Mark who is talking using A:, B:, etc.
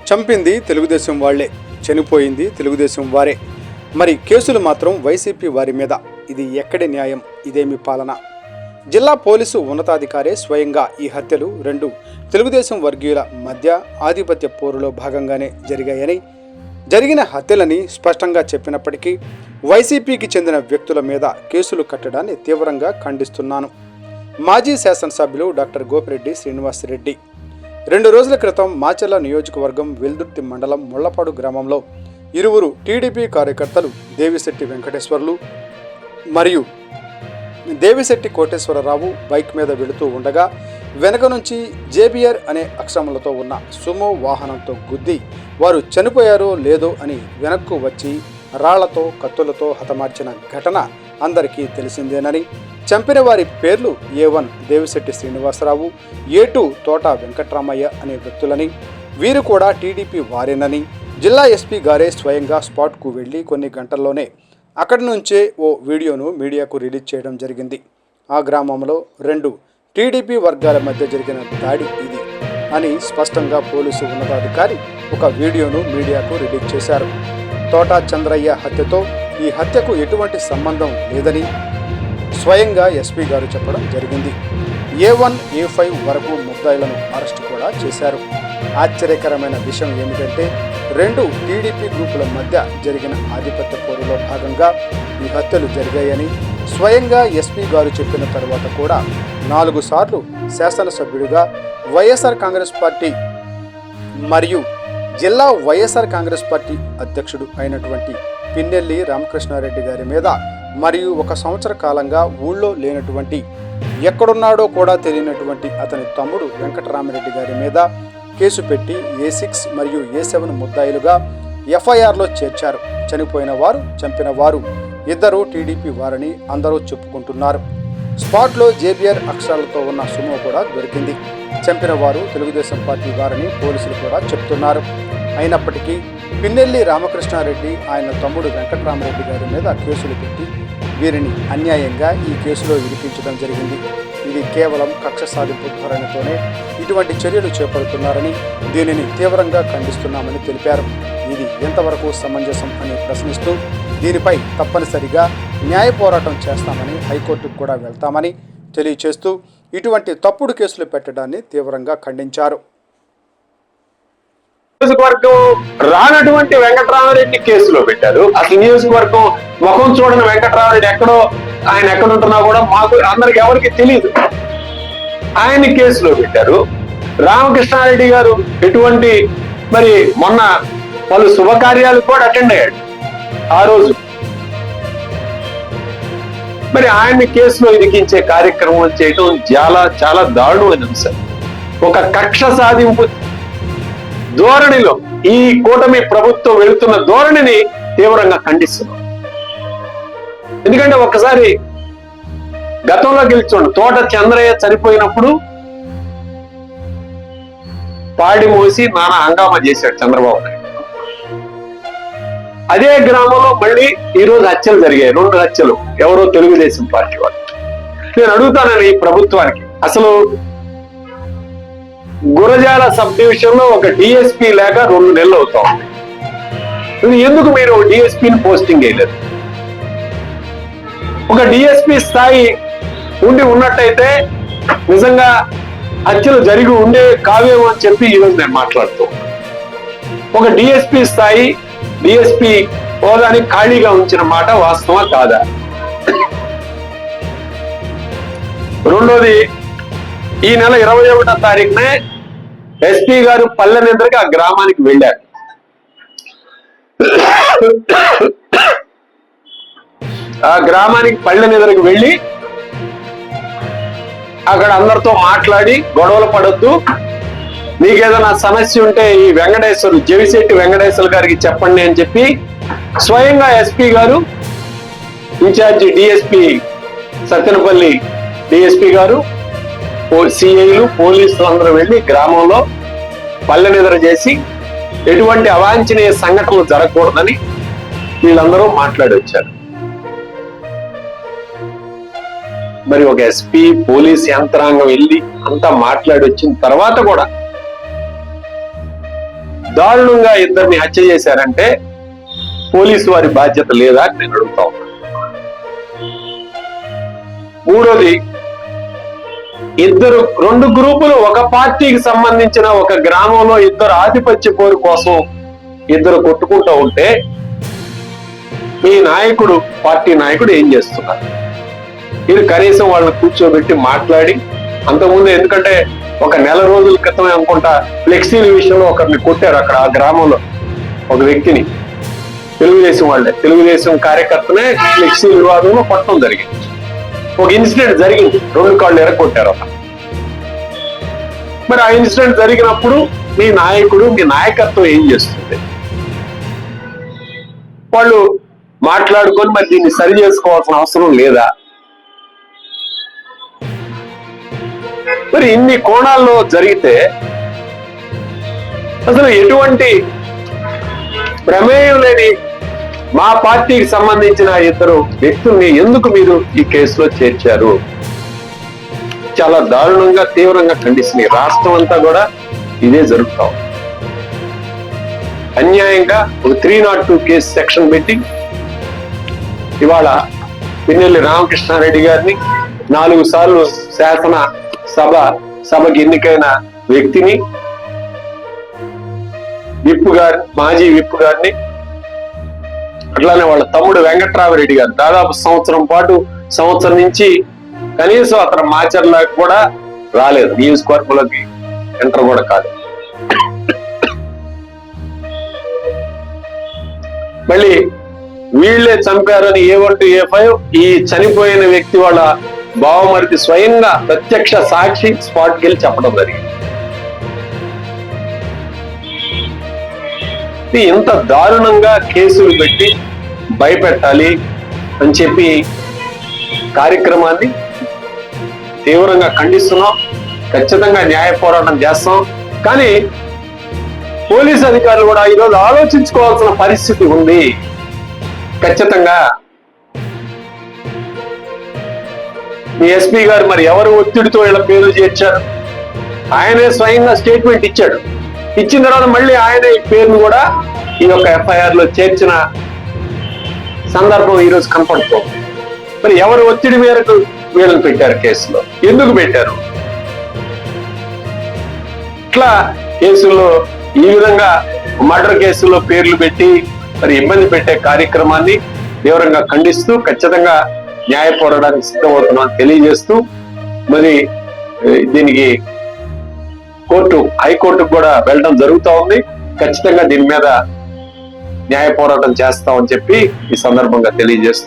A: చంపింది తెలుగుదేశం వాళ్లే, చనిపోయింది తెలుగుదేశం వారే. మరి కేసులు మాత్రం వైసీపీ వారి మీద. ఇది ఎక్కడి న్యాయం? ఇదేమి పాలన? జిల్లా పోలీసు ఉన్నతాధికారే స్వయంగా ఈ హత్యలు రెండు తెలుగుదేశం వర్గీయుల మధ్య ఆధిపత్య పోరులో భాగంగానే జరిగాయని, జరిగిన హత్యలని స్పష్టంగా చెప్పినప్పటికీ వైసీపీకి చెందిన వ్యక్తుల మీద కేసులు కట్టడాన్ని తీవ్రంగా ఖండిస్తున్నాను. మాజీ శాసనసభ్యులు డాక్టర్ గోపిరెడ్డి శ్రీనివాసరెడ్డి 2 రోజుల క్రితం మాచర్ల నియోజకవర్గం వెల్దుర్తి మండలం ముళ్లపాడు గ్రామంలో ఇరువురు టీడీపీ కార్యకర్తలు దేవిశెట్టి వెంకటేశ్వర్లు మరియు దేవిశెట్టి కోటేశ్వరరావు బైక్ మీద వెళుతూ ఉండగా వెనక నుంచి జేబిఆర్ అనే అక్షరములతో ఉన్న సుమో వాహనంతో గుద్ది వారు చనిపోయారో లేదో అని వెనక్కు వచ్చి రాళ్లతో కత్తులతో హతమార్చిన ఘటన అందరికీ తెలిసిందేనని, చంపిన వారి పేర్లు A1 దేవిశెట్టి శ్రీనివాసరావు, A2 తోట వెంకట్రామయ్య అనే వ్యక్తులని, వీరు కూడా టీడీపీ వారేనని జిల్లా ఎస్పీ గారే స్వయంగా స్పాట్కు వెళ్లి కొన్ని గంటల్లోనే అక్కడి నుంచే ఓ వీడియోను మీడియాకు రిలీజ్ చేయడం జరిగింది. ఆ గ్రామంలో 2 టీడీపీ వర్గాల మధ్య జరిగిన దాడి ఇది అని స్పష్టంగా పోలీసు ఉన్నతాధికారి ఒక వీడియోను మీడియాకు రిలీజ్ చేశారు. తోట చంద్రయ్య హత్యతో ఈ హత్యకు ఎటువంటి సంబంధం లేదని స్వయంగా ఎస్పీ గారు చెప్పడం జరిగింది. A1, A5 వరకు ముద్దాయిలను అరెస్టు కూడా చేశారు. ఆశ్చర్యకరమైన విషయం ఏమిటంటే 2 టీడీపీ గ్రూపుల మధ్య జరిగిన ఆధిపత్య పోరులో భాగంగా ఈ హత్యలు జరిగాయని స్వయంగా ఎస్పీ గారు చెప్పిన తర్వాత కూడా 4 సార్లు శాసనసభ్యుడిగా వైఎస్ఆర్ కాంగ్రెస్ పార్టీ మరియు జిల్లా వైఎస్ఆర్ కాంగ్రెస్ పార్టీ అధ్యక్షుడు అయినటువంటి పిన్నెల్లి రామకృష్ణారెడ్డి గారి మీద మరియు 1 సంవత్సర కాలంగా ఊళ్ళో లేనటువంటి, ఎక్కడున్నాడో కూడా తెలియనటువంటి అతని తమ్ముడు వెంకటరామిరెడ్డి గారి మీద కేసు పెట్టి A6 మరియు A7 ముద్దాయిలుగా FIRలో చేర్చారు. చనిపోయిన వారు, చంపిన వారు ఇద్దరు టీడీపీ వారని అందరూ చెప్పుకుంటున్నారు. స్పాట్లో జేబిఆర్ అక్షరాలతో ఉన్న సుమో కూడా దొరికింది. చంపిన వారు తెలుగుదేశం పార్టీ వారని పోలీసులు కూడా చెప్తున్నారు. అయినప్పటికీ పిన్నెల్లి రామకృష్ణారెడ్డి ఆయన తమ్ముడు వెంకటరామరెడ్డి గారి మీద కేసులు పెట్టి వీరిని అన్యాయంగా ఈ కేసులో ఇరికించడం జరిగింది. ఇది కేవలం కక్ష సాధింపు ధోరణితోనే ఇటువంటి చర్యలు చేపడుతున్నారని, దీనిని తీవ్రంగా ఖండిస్తున్నామని తెలిపారు. ఇది ఎంతవరకు సమంజసం అని ప్రశ్నిస్తూ దీనిపై తప్పనిసరిగా న్యాయ పోరాటం చేస్తామని, హైకోర్టుకు కూడా వెళ్తామని తెలియచేస్తూ ఇటువంటి తప్పుడు కేసులు పెట్టడాన్ని తీవ్రంగా ఖండించారు.
B: నియోజకవర్గం రానటువంటి వెంకటరామరెడ్డి కేసులో పెట్టారు. అసలు నియోజకవర్గం ముఖం చూడని వెంకటరామరెడ్డి ఆయన ఎక్కడుంటున్నా కూడా మాకు అందరికి ఎవరికి తెలియదు. ఆయన కేసులో పెట్టారు. రామకృష్ణారెడ్డి గారు ఎటువంటి మరి మొన్న పలు శుభకార్యాలకు కూడా అటెండ్ అయ్యాడు ఆ రోజు. మరి ఆయన్ని కేసులో ఇరికించే కార్యక్రమం చేయడం చాలా దారుణమైన అంశం. ఒక కక్ష సాధింపు ధోరణిలో ఈ కూటమి ప్రభుత్వం వెళుతున్న ధోరణిని తీవ్రంగా ఖండిస్తున్నాం. ఎందుకంటే ఒక్కసారి గతంలో గెలిచోండి, తోట చంద్రయ్య చనిపోయినప్పుడు పాడి మోసి నానా హంగామా చేశాడు చంద్రబాబు నాయుడు. అదే గ్రామంలో మళ్ళీ ఈరోజు హత్యలు జరిగాయి, 2 హత్యలు. ఎవరో తెలుగుదేశం పార్టీ వాళ్ళు. నేను అడుగుతానని ఈ ప్రభుత్వానికి, అసలు గురజాల సబ్ డివిజన్ లో ఒక డిఎస్పీ లేక 2 నెలలు అవుతా ఉంది. ఎందుకు మీరు డిఎస్పీని పోస్టింగ్ చేయలేదు? ఒక డిఎస్పీ స్థాయి ఉన్నట్టయితే నిజంగా హత్యలు జరిగి ఉండే కావేమో అని చెప్పి ఈరోజు నేను మాట్లాడుతూ, ఒక డిఎస్పీ స్థాయి డిఎస్పీ హోదాని ఖాళీగా ఉంచిన మాట వాస్తవా కాదా? రెండోది, ఈ నెల 21వ తారీఖునే ఎస్పీ గారు పల్లెనిద్రకి ఆ గ్రామానికి వెళ్ళారు. ఆ గ్రామానికి పల్లెనిద్రకి వెళ్ళి అక్కడ అందరితో మాట్లాడి గొడవలు పడొద్దు, మీకేదైనా సమస్య ఉంటే ఈ దేవిశెట్టి వెంకటేశ్వర గారికి చెప్పండి అని చెప్పి స్వయంగా ఎస్పీ గారు, ఇన్ఛార్జి డిఎస్పీ సత్తెనపల్లి డిఎస్పీ గారు, సిఐలు, పోలీసులు అందరూ వెళ్ళి గ్రామంలో పల్లెనిద్ర చేసి ఎటువంటి అవాంఛనీయ సంఘటనలు జరగకూడదని వీళ్ళందరూ మాట్లాడి వచ్చారు. మరి ఒక ఎస్పీ, పోలీస్ యంత్రాంగం వెళ్ళి అంతా మాట్లాడి వచ్చిన తర్వాత కూడా దారుణంగా ఇద్దరిని హత్య చేశారంటే పోలీసు వారి బాధ్యత లేదా అని నేను అడుగుతా ఉన్నా. మూడోది, రెండు గ్రూపులు ఒక పార్టీకి సంబంధించిన ఒక గ్రామంలో ఇద్దరు ఆధిపత్య పోరు కోసం ఇద్దరు కొట్టుకుంటూ ఉంటే ఈ పార్టీ నాయకుడు ఏం చేస్తున్నారు? ఇది కనీసం వాళ్ళని కూర్చోబెట్టి మాట్లాడి, అంతకుముందు ఎందుకంటే ఒక నెల రోజుల క్రితమే అనుకుంటా ఫ్లెక్సీల విషయంలో ఒకరిని కొట్టారు అక్కడ ఆ గ్రామంలో, ఒక వ్యక్తిని. తెలుగుదేశం కార్యకర్తనే ఫ్లెక్సీ వివాదంలో కొట్టడం జరిగింది. ఒక ఇన్సిడెంట్ జరిగింది, 2 కాళ్ళు ఎరగొట్టారు అక్కడ. మరి ఆ ఇన్సిడెంట్ జరిగినప్పుడు మీ నాయకత్వం ఏం చేస్తుంది? వాళ్ళు మాట్లాడుకొని మరి దీన్ని సరి చేసుకోవాల్సిన అవసరం లేదా? మరి ఇన్ని కోణాల్లో జరిగితే అసలు ఎటువంటి ప్రమేయం లేని మా పార్టీకి సంబంధించిన ఇద్దరు వ్యక్తుల్ని ఎందుకు మీరు ఈ కేసులో చేర్చారు? చాలా దారుణంగా, తీవ్రంగా ఖండిస్తున్నాయి. రాష్ట్రం అంతా కూడా ఇదే జరుగుతాం. అన్యాయంగా ఒక 302 కేసు సెక్షన్ పెట్టి ఇవాళ పిన్నెల్లి రామకృష్ణారెడ్డి గారిని 4 సార్లు సభకి ఎన్నికైన వ్యక్తిని, మాజీ విప్ గారిని, అట్లానే వాళ్ళ తమ్ముడు వెంకట్రామరెడ్డి గారు దాదాపు సంవత్సరం నుంచి కనీసం అతను మాచర్లకు కూడా రాలేదు, నియోజకవర్గంలోకి ఎంటర్ కూడా కాదు. మళ్ళీ వీళ్లే చంపారని A1 to A5 ఈ చనిపోయిన వ్యక్తి వాళ్ళ బావమరిది స్వయంగా ప్రత్యక్ష సాక్షి స్పాట్కి వెళ్ళి చెప్పడం జరిగింది. ఇంత దారుణంగా కేసులు పెట్టి భయపెట్టాలి అని చెప్పి కార్యక్రమాన్ని తీవ్రంగా ఖండిస్తున్నాం. ఖచ్చితంగా న్యాయ పోరాటం చేస్తాం. కానీ పోలీసు అధికారులు కూడా ఈరోజు ఆలోచించుకోవాల్సిన పరిస్థితి ఉంది. ఖచ్చితంగా మీ ఎస్పీ గారు మరి ఎవరు ఒత్తిడితో వీళ్ళ పేర్లు చేర్చారు? ఆయనే స్వయంగా స్టేట్మెంట్ ఇచ్చాడు. ఇచ్చిన తర్వాత మళ్ళీ ఆయన ఈ పేరును కూడా ఈ యొక్క FIR లో చేర్చిన సందర్భం ఈరోజు కనపడుతోంది. మరి ఎవరు ఒత్తిడి మేరకు వీళ్ళని పెట్టారు కేసులో? ఎందుకు పెట్టారు? ఇట్లా కేసుల్లో ఈ విధంగా మర్డర్ కేసుల్లో పేర్లు పెట్టి మరి ఇబ్బంది పెట్టే కార్యక్రమాన్ని తీవ్రంగా ఖండిస్తూ ఖచ్చితంగా న్యాయ పోరాటానికి సిద్ధమవుతున్నాం తెలియజేస్తూ, మరి దీనికి హైకోర్టుకు కూడా వెళ్ళడం జరుగుతూ ఉంది. ఖచ్చితంగా దీని మీద న్యాయ పోరాటం చేస్తామని చెప్పి ఈ సందర్భంగా తెలియజేస్తూ